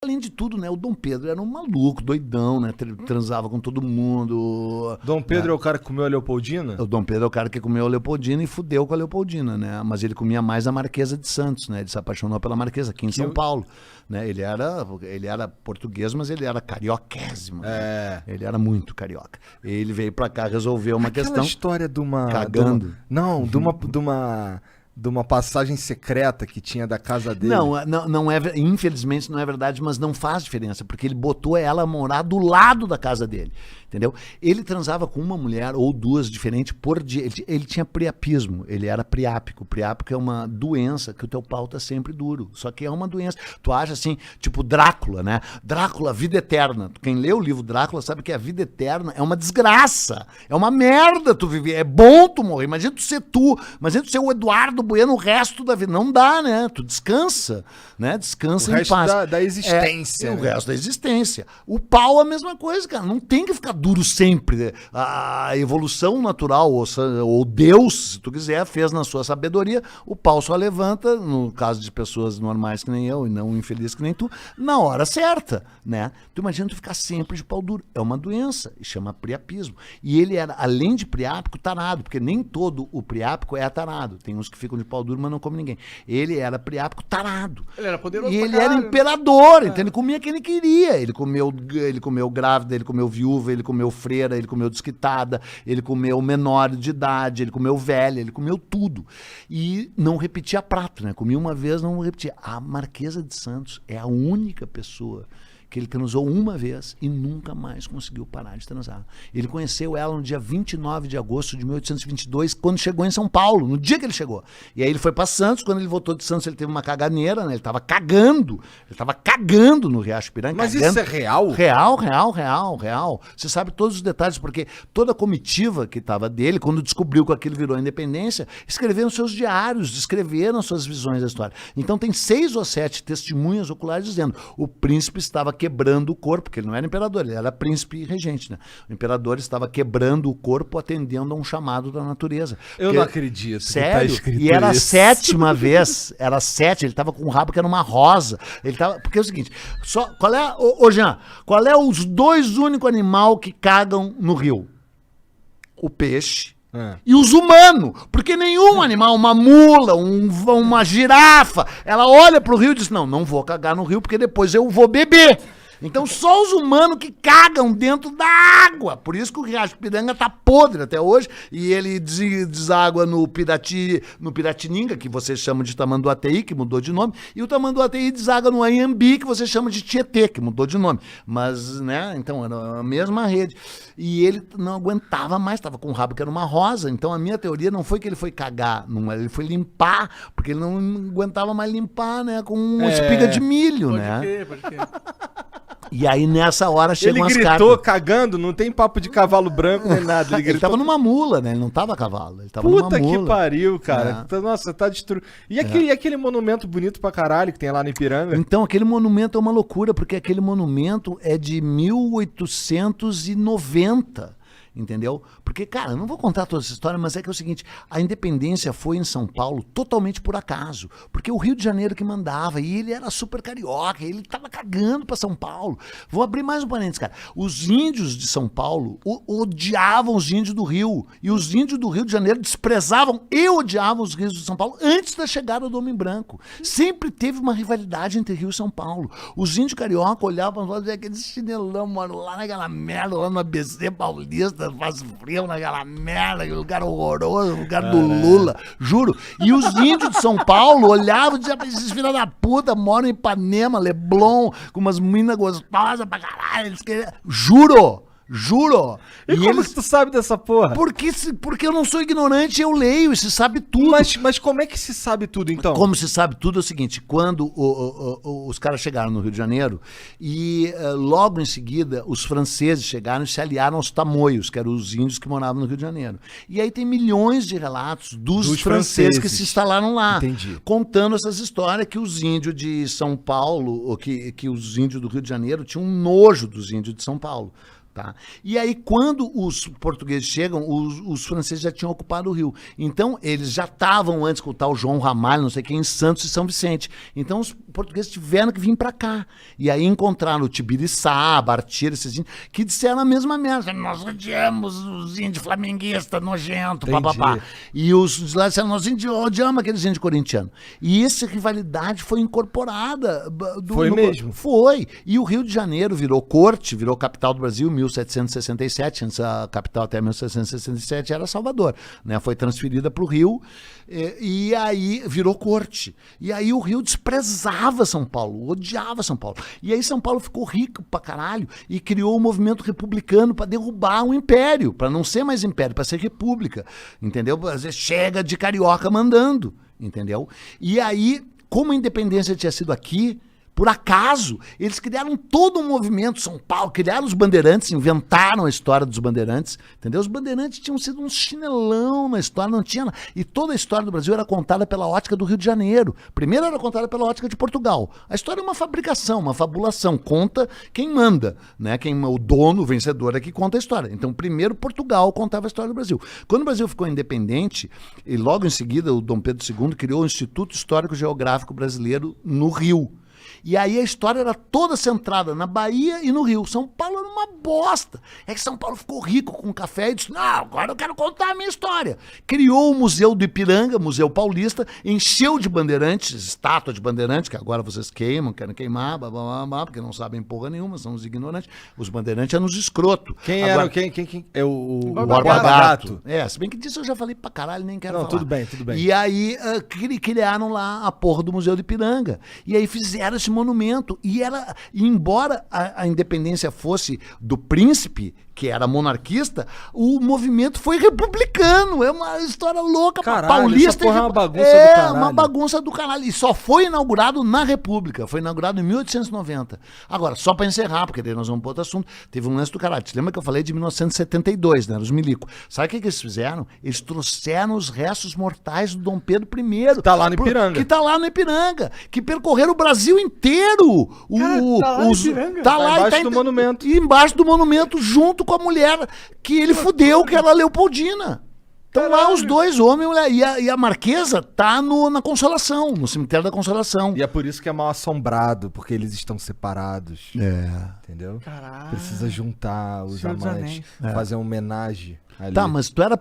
Além de tudo, né, o Dom Pedro era um maluco, doidão, né, transava com todo mundo. Dom Pedro é o cara que comeu a Leopoldina? O Dom Pedro é o cara que comeu a Leopoldina e fudeu com a Leopoldina, né, mas ele comia mais a Marquesa de Santos, né, ele se apaixonou pela Marquesa, aqui em São Paulo, né, ele era português, mas ele era carioquésimo, né? Ele era muito carioca. Ele veio pra cá resolver uma Aquela questão... história de uma... Cagando. De uma passagem secreta que tinha da casa dele. Não é, infelizmente não é verdade, mas não faz diferença, porque ele botou ela a morar do lado da casa dele, entendeu? Ele transava com uma mulher ou duas diferentes por dia, ele tinha priapismo, ele era priápico. Priápico é uma doença que o teu pau tá sempre duro, só que é uma doença. Tu acha assim, tipo Drácula, né? Drácula, vida eterna. Quem lê o livro Drácula sabe que a vida eterna é uma desgraça, é uma merda tu viver, é bom tu morrer, imagina tu ser o Eduardo Bueno o resto da vida. Não dá, né? Tu descansa, né? Descansa em paz. O resto da existência. O resto da existência. O pau é a mesma coisa, cara. Não tem que ficar duro sempre. A evolução natural, ou Deus, se tu quiser, fez na sua sabedoria, o pau só levanta, no caso de pessoas normais que nem eu, e não infelizes que nem tu, na hora certa, né? Tu imagina tu ficar sempre de pau duro. É uma doença, e chama priapismo. E ele era, além de priápico, tarado, porque nem todo o priápico é tarado. Tem uns que ficam de pau duro, mas não come ninguém. Ele era priápico tarado. Ele era poderoso. E ele era imperador, então ele comia quem ele queria. Ele comeu grávida, ele comeu viúva, ele comeu freira, ele comeu desquitada, ele comeu menor de idade, ele comeu velha, ele comeu tudo. E não repetia prato, né? Comia uma vez, não repetia. A Marquesa de Santos é a única pessoa que ele transou uma vez e nunca mais conseguiu parar de transar. Ele conheceu ela no dia 29 de agosto de 1822, quando chegou em São Paulo, no dia que ele chegou. E aí ele foi para Santos, quando ele voltou de Santos ele teve uma caganeira, né? Ele tava cagando no Riacho Piranga. Mas cagando. isso é real? Real. Você sabe todos os detalhes, porque toda a comitiva que estava dele, quando descobriu que aquilo virou independência, escreveram seus diários, descreveram suas visões da história. Então tem 6 ou 7 testemunhas oculares dizendo: o príncipe estava quebrando o corpo, porque ele não era imperador, ele era príncipe e regente, né? O imperador estava quebrando o corpo atendendo a um chamado da natureza. Eu não acredito. Sério? E era a 7ª vez, ele estava com um rabo que era uma rosa. Porque é o seguinte, Jean, qual é os 2 únicos animais que cagam no rio? O peixe e os humanos, porque nenhum animal, uma mula, uma girafa, ela olha pro rio e diz: não vou cagar no rio porque depois eu vou beber. Então só os humanos que cagam dentro da água. Por isso que o Riacho Piranga tá podre até hoje, e ele deságua no Piratininga, que vocês chamam de Tamanduateí, que mudou de nome, e o Tamanduateí deságua no Anhembi, que vocês chamam de Tietê, que mudou de nome. Mas, né, então era a mesma rede. E ele não aguentava mais, estava com o rabo que era uma rosa. Então a minha teoria não foi que ele foi cagar, ele foi limpar, porque ele não aguentava mais limpar, né, com uma espiga de milho, Pode crer. E aí nessa hora chegam as cartas. Ele gritou cagando, não tem papo de cavalo branco nem nada. Ele tava numa mula, né? Ele não tava a cavalo, ele tava numa mula. Puta que pariu, cara. Nossa, tá destruído. E aquele monumento bonito pra caralho que tem lá no Ipiranga? Então, aquele monumento é uma loucura, porque aquele monumento é de 1890. Entendeu? Porque, cara, eu não vou contar toda essa história, mas é que é o seguinte: a independência foi em São Paulo totalmente por acaso, porque o Rio de Janeiro que mandava, e ele era super carioca, ele tava cagando pra São Paulo. Vou abrir mais um parênteses, cara. Os índios de São Paulo odiavam os índios do Rio, e os índios do Rio de Janeiro desprezavam e odiavam os rios de São Paulo antes da chegada do Homem Branco. Sempre teve uma rivalidade entre Rio e São Paulo. Os índios carioca olhavam e aqueles chinelão, mano, lá naquela merda, lá no ABC Paulista, faz frio naquela merda, aquele lugar horroroso, lugar do Lula, juro. E os índios de São Paulo olhavam e diziam: esses filhos da puta moram em Ipanema, Leblon, com umas minas gostosas pra caralho, eles queriam... Juro! E como que tu sabe dessa porra? Porque eu não sou ignorante, eu leio e se sabe tudo. Mas como é que se sabe tudo, então? Como se sabe tudo é o seguinte: quando os caras chegaram no Rio de Janeiro, e logo em seguida os franceses chegaram e se aliaram aos tamoios, que eram os índios que moravam no Rio de Janeiro. E aí tem milhões de relatos dos franceses que se instalaram lá. Entendi. Contando essas histórias que os índios de São Paulo, ou que os índios do Rio de Janeiro tinham um nojo dos índios de São Paulo. Tá? E aí, quando os portugueses chegam, os franceses já tinham ocupado o Rio. Então, eles já estavam antes com o tal João Ramalho, não sei quem, em Santos e São Vicente. Então, os portugueses tiveram que vir pra cá. E aí encontraram o Tibiriçá, Bartira, esses índios, que disseram a mesma merda. Nós odiamos os índios flamenguistas, nojento, papapá. E os lá disseram, nós odiamos aqueles índios corintianos. E essa rivalidade foi incorporada. Foi mesmo? Foi. E o Rio de Janeiro virou corte, virou capital do Brasil em 1767. Antes a capital até 1767 era Salvador, né? Foi transferida para o Rio e aí virou corte. E aí o Rio desprezava São Paulo, odiava São Paulo. E aí São Paulo ficou rico pra caralho e criou o movimento republicano para derrubar o império, para não ser mais império, para ser república, entendeu? Às vezes chega de carioca mandando, entendeu? E aí, como a independência tinha sido aqui, por acaso, eles criaram todo um movimento, São Paulo, criaram os bandeirantes, inventaram a história dos bandeirantes, entendeu? Os bandeirantes tinham sido um chinelão na história, não tinha. E toda a história do Brasil era contada pela ótica do Rio de Janeiro. Primeiro era contada pela ótica de Portugal. A história é uma fabricação, uma fabulação, conta quem manda, né? O dono, o vencedor é que conta a história. Então, primeiro Portugal contava a história do Brasil. Quando o Brasil ficou independente, e logo em seguida o Dom Pedro II criou o Instituto Histórico Geográfico Brasileiro no Rio. E aí a história era toda centrada na Bahia e no Rio. São Paulo era uma bosta. É que São Paulo ficou rico com café e disse, não, agora eu quero contar a minha história. Criou o Museu do Ipiranga, Museu Paulista, encheu de bandeirantes, estátua de bandeirantes, que agora vocês queimam, querem queimar, blá, blá, blá, blá, porque não sabem porra nenhuma, são os ignorantes. Os bandeirantes eram os escrotos. Quem agora, era? Quem? É o Borba Gato. Se bem que disso eu já falei pra caralho, nem quero falar. Tudo bem. E aí criaram lá a porra do Museu do Ipiranga. E aí fizeram esse monumento. E embora a independência fosse do príncipe, que era monarquista, o movimento foi republicano. É uma história louca. Caralho, paulista. Essa porra é uma bagunça do caralho. Uma bagunça do caralho. E só foi inaugurado na República. Foi inaugurado em 1890. Agora, só pra encerrar, porque daí nós vamos para outro assunto, teve um lance do caralho. Te lembra que eu falei de 1972, né? Os milicos. Sabe o que eles fizeram? Eles trouxeram os restos mortais do Dom Pedro I. Tá lá no Ipiranga. Que tá lá no Ipiranga. Que percorreram o Brasil inteiro. Tá lá embaixo do monumento. E embaixo do monumento, junto com a mulher que ele fudeu, que era a Leopoldina. Estão lá os dois, homem e mulher. E a Marquesa tá na Consolação, no cemitério da Consolação. E é por isso que é mal assombrado, porque eles estão separados. Entendeu? Caralho. Precisa juntar os amantes, fazer uma homenagem ali. Tá, mas tu era